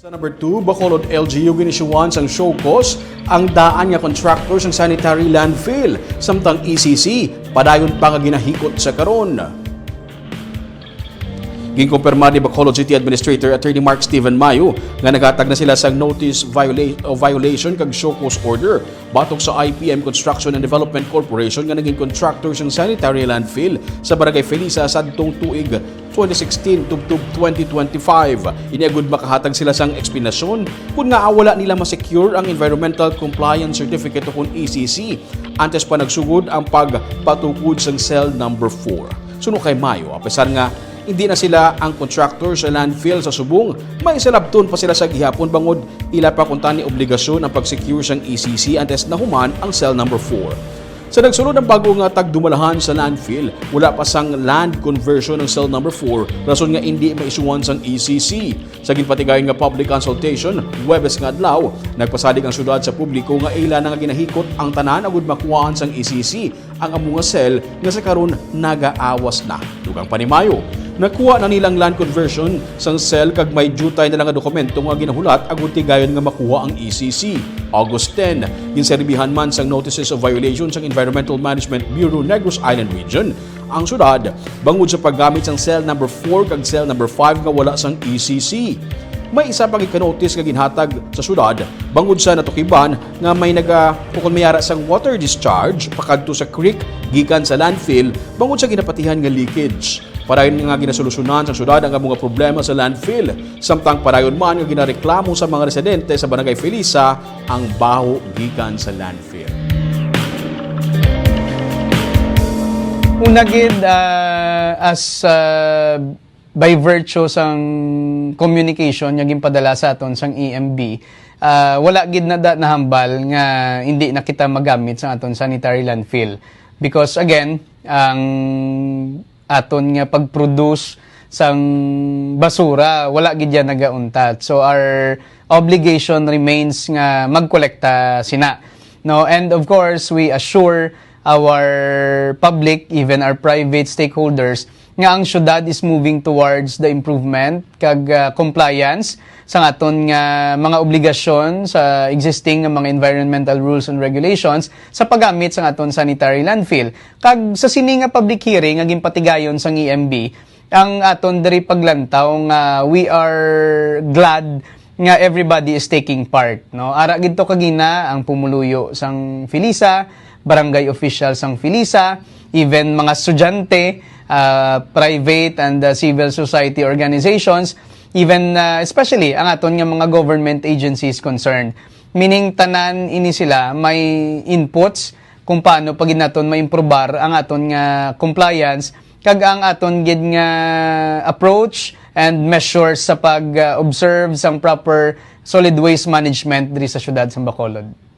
Sa number 2, Bacolod LGU gin-showcause sang gin-showcause ang daan nga contractor sang sanitary landfill samtang ECC padayon pa nga ginahikot sa karon. Ginkumpirma ni Bacolod City Administrator Attorney Mark Steven Mayo nga naghatag na sila sang notice violation kag show-cause order batok sa IPM Construction and Development Corporation nga naging contractor sang sanitary landfill sa Barangay Felisa sadtong tuig 2016 tubtub 2025. Iniagud makahatag sila sang eksplanasyon kung nga wala nila ma-secure ang Environmental Compliance Certificate o kung ECC antes pa nagsugod ang pagpatukod sang cell number 4. Suno kay Mayo, apesar nga hindi na sila ang contractor sa landfill sa Subong, may salabton pa sila sa gihapon bangod ila pa kunta ni obligasyon ang pag-secure sang ECC antes na human ang cell number 4. Sa nagsulod ng bago nga tagdumalahan sa landfill, wala pa sang land conversion ng cell number 4, rason nga hindi maisuwan sang ECC. Sa ginpatigayon nga public consultation, Huwebes nga adlaw, nagpasadig ang syudad sa publiko nga ila na nga ginahikot ang tanan agud makuhaan sang ECC ang among nga cell nga sa karon nagaawas na. Dugang pa ni Mayo, nakuha na nilang land conversion sang cell kag may jutay na lang nga dokumento nga ginahulat agud tigayon nga makuha ang ECC. August 10, ginserbihan man sang notices of violation sang Environmental Management Bureau Negros Island Region ang syudad bangod sa paggamit sang cell number 4 kag cell number 5 nga wala sang ECC. May isa pang ikanotis nga ginhatag sa syudad bangod sa natukiban nga may mayara sang water discharge pakadto sa creek gikan sa landfill bangod sa ginapatihan nga leakage. Parayon nga ginasolusyonan sa syudad ang mga problema sa landfill. Samtang parayon man nga ginareklamo sa mga residente sa Barangay Felisa ang baho gikan sa landfill. Una gid by virtue sang communication nga ginpadala sa aton sang EMB, wala gid na nahambal nga hindi na kita magamit sa aton sanitary landfill because again ang aton nga pag-produce sang basura wala gid yan nagauntat, so our obligation remains nga magkolekta sina, no? And of course we assure our public, even our private stakeholders, nga ang syudad is moving towards the improvement kag compliance sa aton nga mga obligasyon sa existing nga mga environmental rules and regulations sa paggamit sa aton sanitary landfill. Kag sa sini nga public hearing nga ginpatigayon sang EMB, ang aton diri paglantaw nga we are glad nga everybody is taking part, no? Ara gid to kagina ang pumuluyo sang Felisa, barangay officials sang Felisa, even mga estudyante, private and civil society organizations, even especially ang aton nga mga government agencies concerned. Meaning tanan ini sila may inputs kung paano pag naton maimprobar ang aton nga compliance kag ang aton gid nga approach and measures sa pag-observe sang proper solid waste management diri sa syudad sa Bacolod.